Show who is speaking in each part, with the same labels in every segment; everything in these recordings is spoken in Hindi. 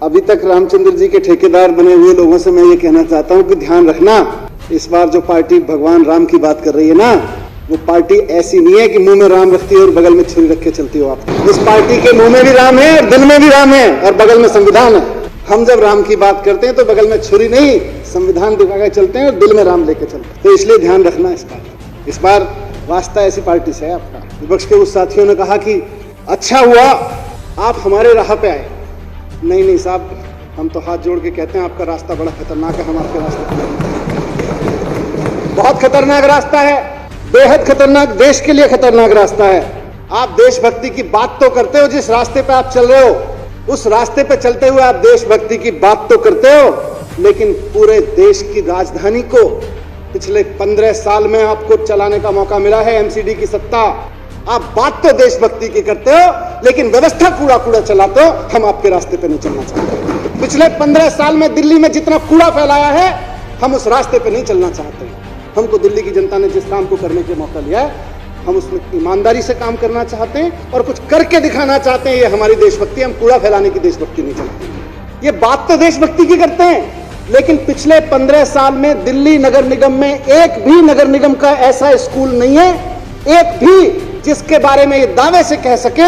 Speaker 1: अभी तक रामचंद्र जी के ठेकेदार बने हुए लोगों से मैं ये कहना चाहता हूँ कि ध्यान रखना, इस बार जो पार्टी भगवान राम की बात कर रही है ना, वो पार्टी ऐसी नहीं है कि मुंह में राम रखती है और बगल में छुरी रख के चलती हो आप। इस पार्टी के मुंह में भी राम है और दिल में भी राम है और बगल में संविधान है। हम जब राम की बात करते हैं तो बगल में छुरी नहीं, संविधान दिखा के चलते हैं और दिल में राम लेके चलते हैं। तो इसलिए ध्यान रखना इस बार वास्ता ऐसी पार्टी से है आपका। विपक्ष के उस साथियों ने कहा कि अच्छा हुआ आप हमारे राह पे आए। नहीं साहब, हम तो हाथ जोड़ के कहते हैं आपका रास्ता बड़ा खतरनाक है, हम आपके रास्ते बहुत खतरनाक रास्ता है, बेहद खतरनाक, देश के लिए खतरनाक रास्ता है। आप देशभक्ति की बात तो करते हो, जिस रास्ते पे आप चल रहे हो उस रास्ते पे चलते हुए आप देशभक्ति की बात तो करते हो, लेकिन पूरे देश की राजधानी को पिछले 15 साल में आपको चलाने का मौका मिला है, एमसीडी की सत्ता। आप बात तो देशभक्ति की करते हो, लेकिन व्यवस्था कूड़ा चलाते हो। हम आपके रास्ते पे नहीं चलना चाहते। पिछले 15 साल में दिल्ली में जितना कूड़ा फैलाया है, हम उस रास्ते पे नहीं चलना चाहते। हमको दिल्ली की जनता ने जिस काम को करने के मौका लिया है, हम उसमें ईमानदारी से काम करना चाहते हैं और कुछ करके दिखाना चाहते हैं। ये हमारी देशभक्ति, हम कूड़ा फैलाने की देशभक्ति नहीं चाहते। ये बात तो देशभक्ति की करते हैं, लेकिन पिछले 15 साल में दिल्ली नगर निगम में एक भी नगर निगम का ऐसा स्कूल नहीं है, एक भी, जिसके बारे में ये दावे से कह सके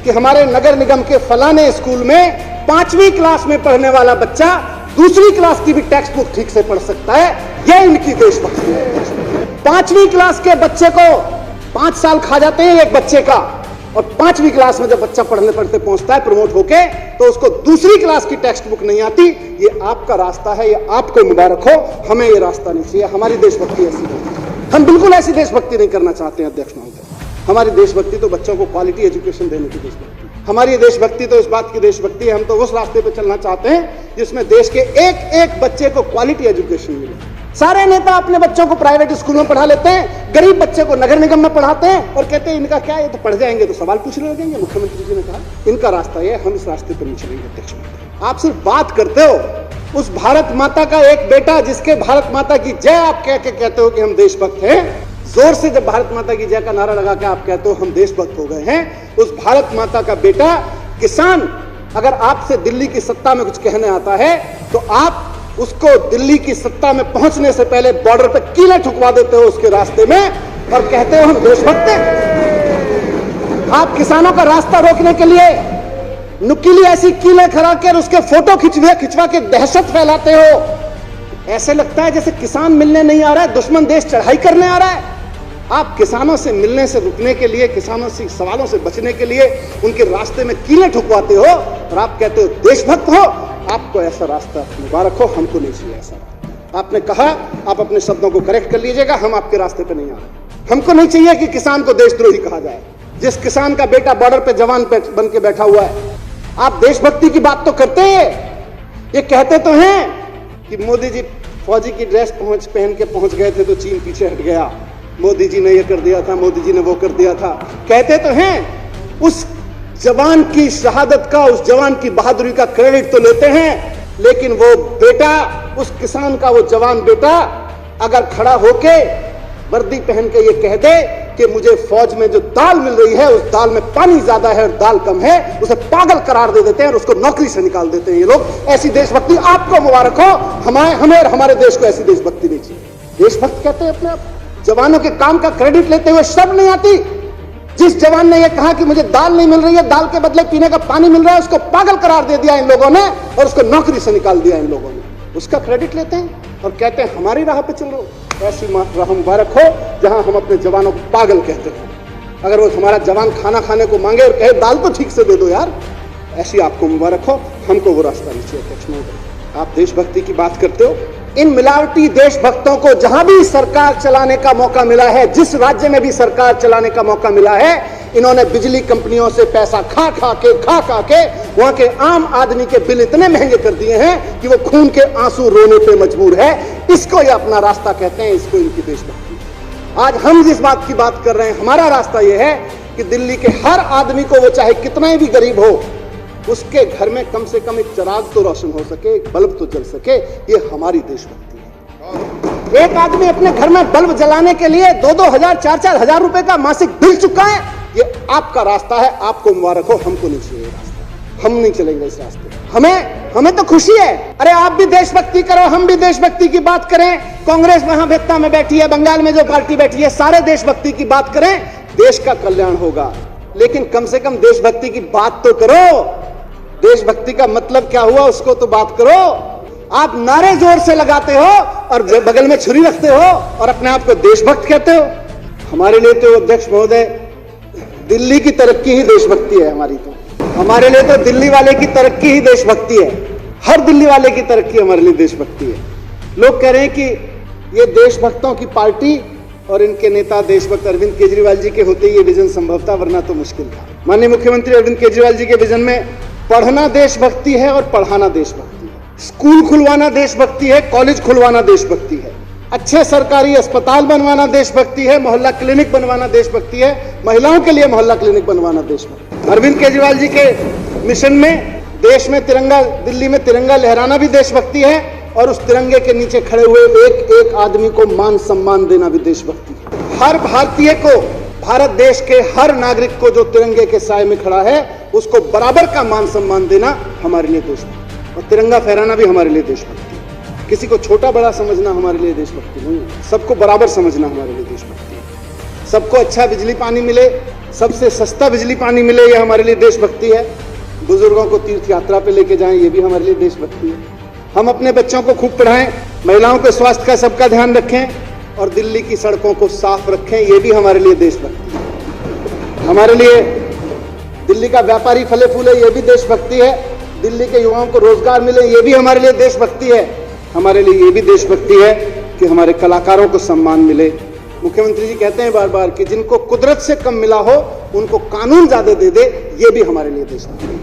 Speaker 1: कि हमारे नगर निगम के फलाने स्कूल में 5वीं क्लास में पढ़ने वाला बच्चा दूसरी क्लास की भी टेक्स्ट बुक ठीक से पढ़ सकता है। यह इनकी देशभक्ति है। 5वीं क्लास के बच्चे को 5 साल खा जाते हैं एक बच्चे का, और 5वीं क्लास में जब बच्चा पढ़ने पढ़ते पहुंचता है प्रमोट होके, तो उसको दूसरी क्लास की टेक्स्ट बुक नहीं आती। ये आपका रास्ता है, ये आपको मुबारक हो, हमें ये रास्ता नहीं चाहिए। हमारी देशभक्ति ऐसी नहीं, हम बिल्कुल ऐसी देशभक्ति नहीं करना चाहते हैं अध्यक्ष महोदय। हमारी देशभक्ति तो बच्चों को क्वालिटी एजुकेशन देने की देशभक्ति, हमारी देशभक्ति तो इस बात की देशभक्ति है। हम तो उस रास्ते पे चलना चाहते हैं जिसमें देश के एक एक बच्चे को क्वालिटी एजुकेशन मिले। सारे नेता अपने बच्चों को प्राइवेट स्कूल में पढ़ा लेते हैं, गरीब बच्चे को नगर निगम में पढ़ाते हैं और कहते हैं इनका क्या, ये तो पढ़ जाएंगे तो सवाल पूछने लगेंगे। मुख्यमंत्री जी ने कहा इनका रास्ता ये, हम इस रास्ते पर नहीं चलेंगे। अध्यक्ष महोदय, आप सिर्फ बात करते हो। उस भारत माता का एक बेटा जिसके भारत माता की जय आप कह के कहते हो कि हम देशभक्त हैं, जोर से जब भारत माता की जय का नारा लगा के आप कहते हो हम देशभक्त हो गए हैं, उस भारत माता का बेटा किसान अगर आपसे दिल्ली की सत्ता में कुछ कहने आता है तो आप उसको दिल्ली की सत्ता में पहुंचने से पहले बॉर्डर पे कीलें ठुकवा देते हो उसके रास्ते में और कहते हो हम देशभक्त हैं। आप किसानों का रास्ता रोकने के लिए नुकीली ऐसी कीलें खड़ा कर उसके फोटो खिंचवा के दहशत फैलाते हो। ऐसे लगता है जैसे किसान मिलने नहीं आ रहा है, दुश्मन देश चढ़ाई करने आ रहा है। आप किसानों से मिलने से रुकने के लिए, किसानों से सवालों से बचने के लिए उनके रास्ते में कीलें ठुकवाते हो और आप कहते हो देशभक्त हो। आपको ऐसा रास्ता मुबारक हो, हमको नहीं चाहिए ऐसा। आपने कहा, आप अपने शब्दों को करेक्ट कर लीजिएगा, हम आपके रास्ते पे नहीं आ रहे। हमको नहीं चाहिए कि किसान को देशद्रोही कहा जाए। जिस किसान का बेटा बॉर्डर पे जवान बन के बैठा हुआ है, आप देशभक्ति की बात तो करते हैं। ये कहते तो हैं कि मोदी जी फौजी की ड्रेस पहन के पहुंच गए थे तो चीन पीछे हट गया, मोदी जी ने ये कर दिया था, मोदी जी ने वो कर दिया था। कहते तो हैं, उस जवान की शहादत का, उस जवान की बहादुरी का क्रेडिट तो लेते हैं, लेकिन वो बेटा, उस किसान का वो जवान बेटा अगर खड़ा होके वर्दी पहन के ये कह दे कि मुझे फौज में जो दाल मिल रही है उस दाल में पानी ज्यादा है और दाल कम है, उसे पागल करार दे देते हैं और उसको नौकरी से निकाल देते हैं ये लोग। ऐसी देशभक्ति आपको मुबारक हो, हमें और हमारे देश को ऐसी देशभक्ति नहीं चाहिए। देशभक्त कहते हैं अपने आप, जवानों के काम का क्रेडिट लेते हुए शर्म नहीं आती। जिस जवान ने यह कहा कि मुझे दाल नहीं मिल रही है, दाल के बदले पीने का पानी मिल रहा है, उसको पागल करार दे दिया इन लोगों ने और उसको नौकरी से निकाल दिया इन लोगों ने, उसका क्रेडिट लेते हैं और कहते हैं हमारी राह पे चल रहे हो। ऐसी राह मुबारक हो जहां हम अपने जवानों को पागल कहते हैं। अगर वो हमारा जवान खाना खाने को मांगे और कहे दाल तो ठीक से दे दो यार, ऐसी आपको मुबारक हो, हमको वो रास्ता नहीं चाहिए। अध्यक्ष महोदय, आप देशभक्ति की बात करते हो, इन मिलावटी देशभक्तों को जहां भी सरकार चलाने का मौका मिला है, जिस राज्य में भी सरकार चलाने का मौका मिला है, इन्होंने बिजली कंपनियों से पैसा खा खा के वहां के आम आदमी के बिल इतने महंगे कर दिए हैं कि वो खून के आंसू रोने पे मजबूर है। इसको ये अपना रास्ता कहते हैं, इसको इनकी देशभक्ति। आज हम जिस बात की बात कर रहे हैं, हमारा रास्ता यह है कि दिल्ली के हर आदमी को, वो चाहे कितना भी गरीब हो, उसके घर में कम से कम एक चिराग तो रोशन हो सके, एक बल्ब तो जल सके। ये हमारी देशभक्ति है। एक आदमी अपने घर में बल्ब जलाने के लिए 2-2 हजार, 4-4 हजार रुपए का मासिक बिल चुका है। ये आपका रास्ता है, आपको मुबारक हो, हमको नहीं चाहिए रास्ता, हम नहीं चलेंगे इस रास्ते। हमें हमें तो खुशी है। अरे आप भी देशभक्ति करो, हम भी देशभक्ति की बात करें। कांग्रेस वहां वेत्ता में बैठी है, बंगाल में जो पार्टी बैठी है, सारे देशभक्ति की बात करें, देश का कल्याण होगा। लेकिन कम से कम देशभक्ति की बात तो करो। देशभक्ति का मतलब क्या हुआ उसको तो बात करो। आप नारे जोर से लगाते हो और बगल में छुरी रखते हो और अपने आप को देशभक्त कहते हो। हमारे लिए तो अध्यक्ष महोदय दिल्ली की तरक्की ही देशभक्ति है। हमारे लिए तो दिल्ली वाले की तरक्की ही देशभक्ति है। हर दिल्ली वाले की तरक्की हमारे लिए देशभक्ति है। लोग कह रहे हैं कि ये देशभक्तों की पार्टी और इनके नेता देशभक्त अरविंद केजरीवाल जी के होते ये विजन संभव था, वरना तो मुश्किल था। माननीय मुख्यमंत्री अरविंद केजरीवाल जी के विजन में पढ़ना देशभक्ति है और पढ़ाना देशभक्ति है। स्कूल खुलवाना देशभक्ति है, कॉलेज खुलवाना देशभक्ति है, अच्छे सरकारी अस्पताल बनवाना देशभक्ति है, मोहल्ला क्लिनिक बनवाना देशभक्ति है, महिलाओं के लिए मोहल्ला क्लिनिक बनवाना देशभक्ति। अरविंद केजरीवाल जी के मिशन में देश में तिरंगा, दिल्ली में तिरंगा लहराना भी देशभक्ति है और उस तिरंगे के नीचे खड़े हुए एक एक आदमी को मान सम्मान देना भी देशभक्ति है। हर भारतीय को, भारत देश के हर नागरिक को जो तिरंगे के साए में खड़ा है उसको बराबर का मान सम्मान देना हमारे लिए देशभक्ति, और तिरंगा फहराना भी हमारे लिए देशभक्ति। किसी को छोटा बड़ा समझना हमारे लिए देशभक्ति नहीं है, सबको बराबर समझना हमारे लिए देशभक्ति है। सबको अच्छा बिजली पानी मिले, सबसे सस्ता बिजली पानी मिले, ये हमारे लिए देशभक्ति है। बुजुर्गों को तीर्थ यात्रा पे लेके जाएं, ये भी हमारे लिए देशभक्ति है। हम अपने बच्चों को खूब पढ़ाएं, महिलाओं के स्वास्थ्य का सबका ध्यान रखें और दिल्ली की सड़कों को साफ रखें, ये भी हमारे लिए देशभक्ति है। हमारे लिए दिल्ली का व्यापारी फले फूले, ये भी देशभक्ति है। दिल्ली के युवाओं को रोजगार मिले, ये भी हमारे लिए देशभक्ति है। हमारे लिए ये भी देशभक्ति है कि हमारे कलाकारों को सम्मान मिले। मुख्यमंत्री जी कहते हैं बार बार कि जिनको कुदरत से कम मिला हो उनको कानून ज्यादा दे दे, ये भी हमारे लिए देशभक्ति है।